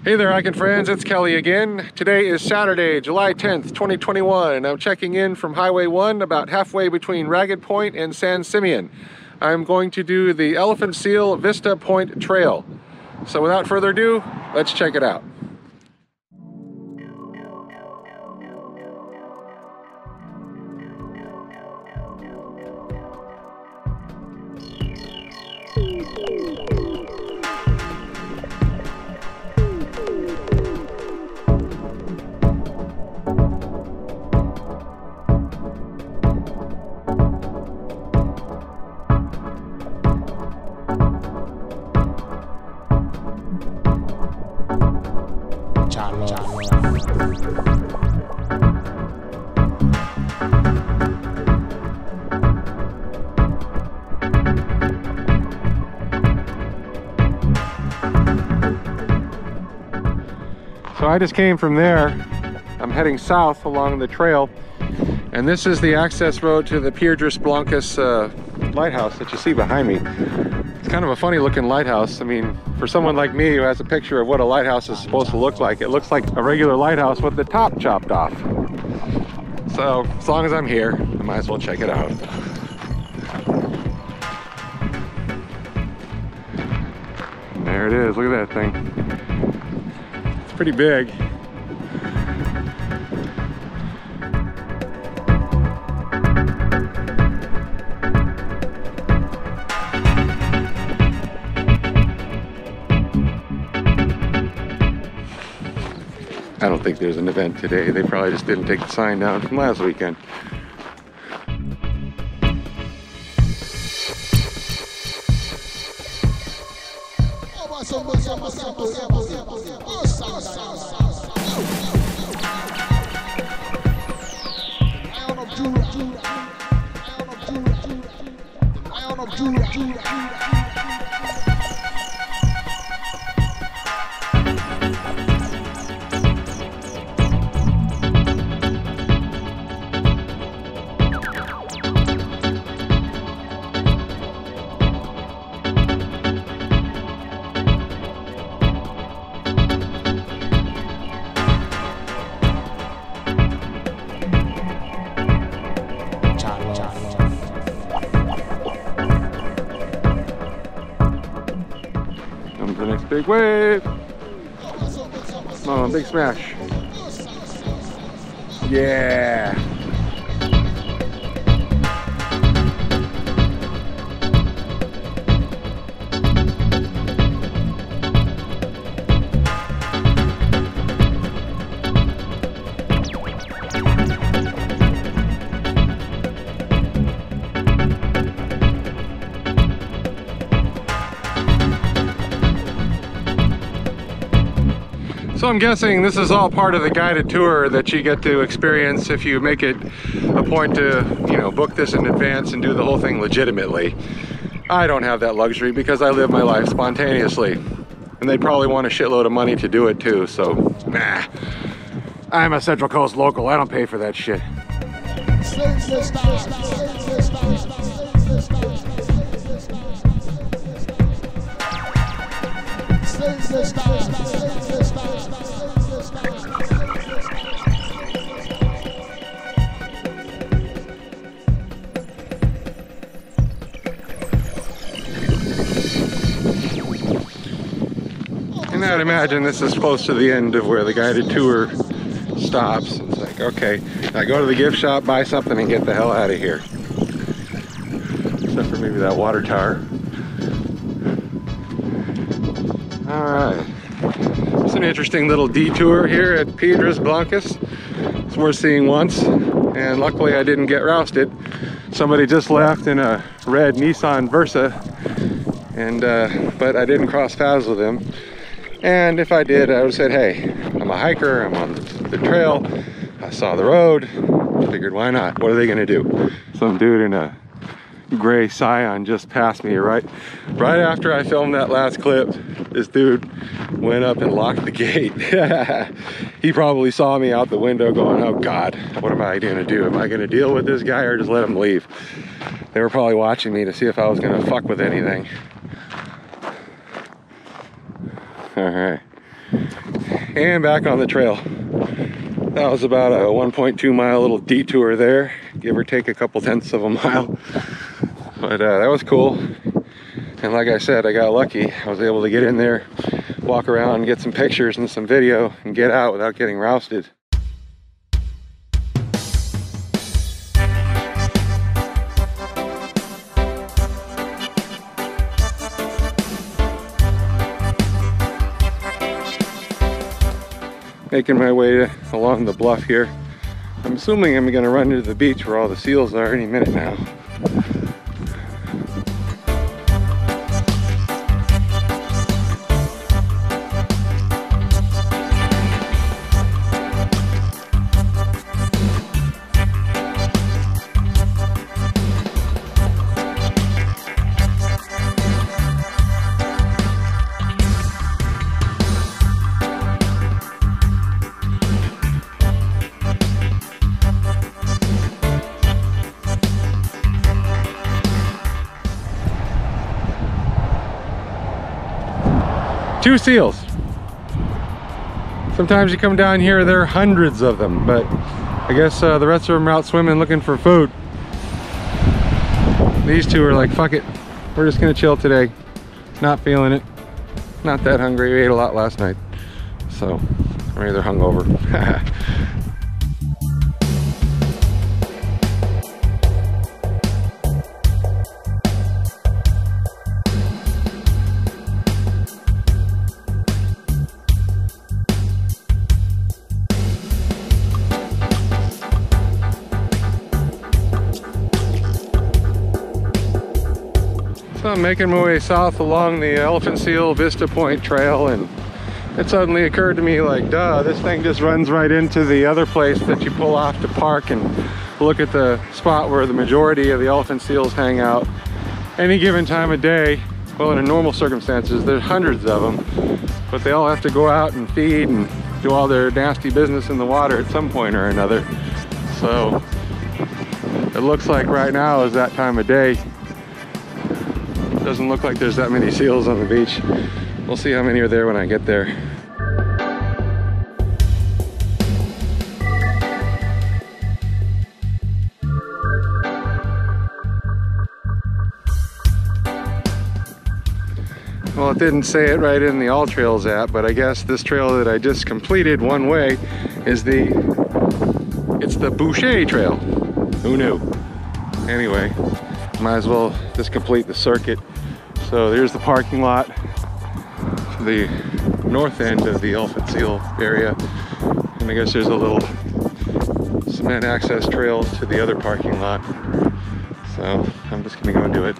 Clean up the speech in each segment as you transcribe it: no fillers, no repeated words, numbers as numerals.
Hey there, hiking friends, it's Kelly again. Today is Saturday, July 10th, 2021, and I'm checking in from Highway 1 about halfway between Ragged Point and San Simeon. I'm going to do the Elephant Seal Vista Point Trail. So without further ado, let's check it out. So I just came from there. I'm heading south along the trail, and this is the access road to the Piedras Blancas lighthouse that you see behind me. It's kind of a funny looking lighthouse. I mean, for someone like me who has a picture of what a lighthouse is supposed to look like, it looks like a regular lighthouse with the top chopped off. So as long as I'm here, I might as well check it out. And there it is, look at that thing. Pretty big. I don't think there's an event today. They probably just didn't take the sign down from last weekend. The next big wave. Come on, big smash. Yeah. So I'm guessing this is all part of the guided tour that you get to experience if you make it a point to, you know, book this in advance and do the whole thing legitimately. I don't have that luxury because I live my life spontaneously. And they'd probably want a shitload of money to do it too, so nah. I'm a Central Coast local, I don't pay for that shit. And I'd imagine this is close to the end of where the guided tour stops. It's like, okay, I go to the gift shop, buy something, and get the hell out of here. Except for maybe that water tower. All right, it's an interesting little detour here at Piedras Blancas. It's worth seeing once, and luckily I didn't get rousted. Somebody just left in a red Nissan Versa, and but I didn't cross paths with him. And if I did, I would have said, hey, I'm a hiker, I'm on the trail, I saw the road, figured why not? What are they gonna do? Some dude in a gray Scion just passed me right after I filmed that last clip. This dude went up and locked the gate. He probably saw me out the window going, oh God, what am I gonna do? Am I gonna deal with this guy or just let him leave? They were probably watching me to see if I was gonna fuck with anything. All right, and back on the trail. That was about a 1.2 mile little detour there, give or take a couple tenths of a mile. But that was cool. And like I said, I got lucky. I was able to get in there, walk around, and get some pictures and some video, and get out without getting rousted. Making my way along the bluff here. I'm assuming I'm gonna run into the beach where all the seals are any minute now. Two seals. Sometimes you come down here, there are hundreds of them, but I guess the rest of them are out swimming looking for food. These two are like, fuck it, we're just gonna chill today. Not feeling it. Not that hungry. We ate a lot last night, so I'm either hungover. So I'm making my way south along the Elephant Seal Vista Point Trail, and it suddenly occurred to me, like, duh, this thing just runs right into the other place that you pull off to park and look at the spot where the majority of the elephant seals hang out. Any given time of day, well, in normal circumstances, there's hundreds of them, but they all have to go out and feed and do all their nasty business in the water at some point or another. So it looks like right now is that time of day. Doesn't look like there's that many seals on the beach. We'll see how many are there when I get there. Well, it didn't say it right in the All Trails app, but I guess this trail that I just completed one way is it's the Bouchet trail. Who knew? Anyway, might as well just complete the circuit. So there's the parking lot to the north end of the Elephant Seal area. And I guess there's a little cement access trail to the other parking lot. So I'm just gonna go and do it.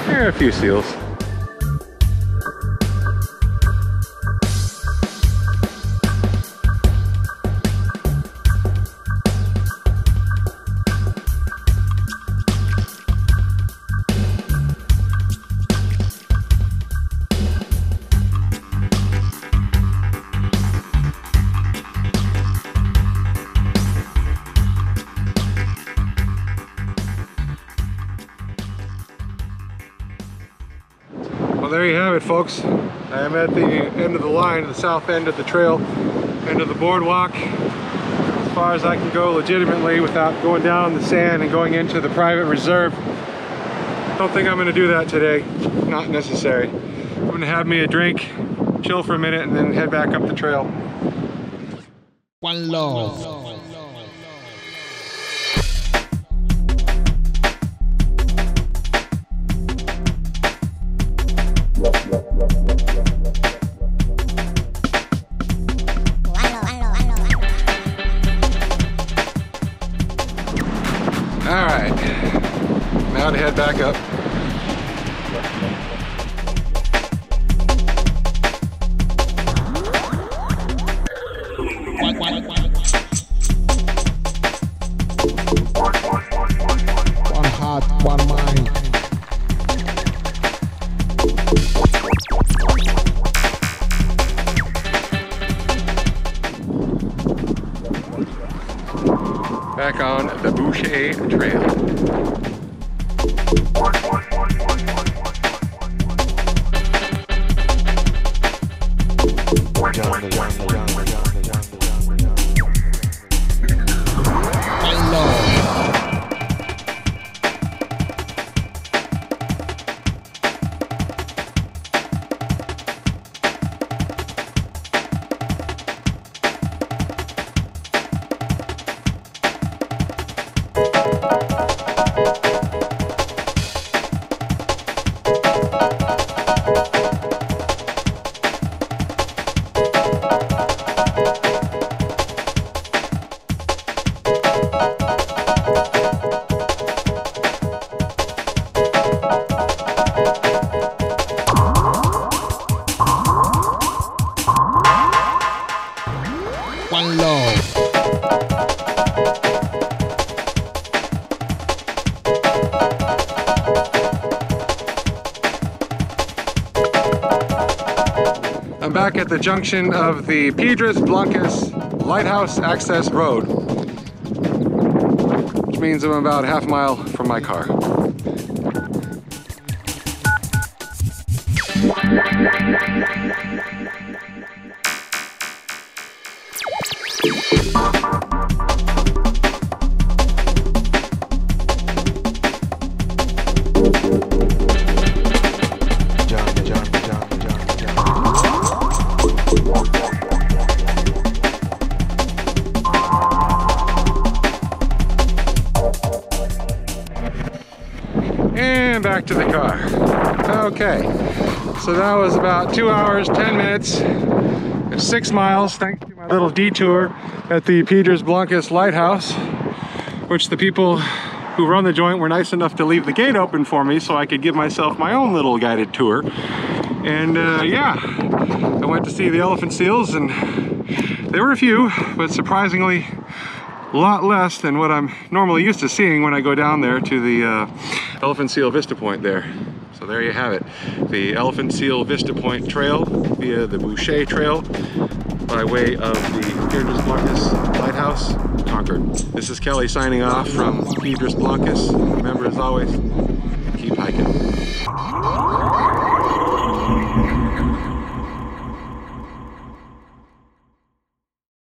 There are a few seals. Well, there you have it, folks. I am at the end of the line, the south end of the trail, end of the boardwalk, as far as I can go legitimately without going down the sand and going into the private reserve. Don't think I'm going to do that today. Not necessary. I'm going to have me a drink, chill for a minute, and then head back up the trail. One love. Alright, now to head back up. Bouchet Trail. One love. I'm back at the junction of the Piedras Blancas Lighthouse Access Road, which means I'm about a half mile from my car. And back to the car. Okay, so that was about 2 hours, 10 minutes, and 6 miles, thanks to my little detour at the Piedras Blancas Lighthouse, which the people who run the joint were nice enough to leave the gate open for me so I could give myself my own little guided tour. And yeah, I went to see the elephant seals, and there were a few, but surprisingly a lot less than what I'm normally used to seeing when I go down there to the Elephant Seal Vista Point there. So there you have it, the Elephant Seal Vista Point Trail via the Bouchet Trail by way of the Piedras Blancas Lighthouse, Concord. This is Kelly signing off from Piedras Blancas. Remember, as always, keep hiking.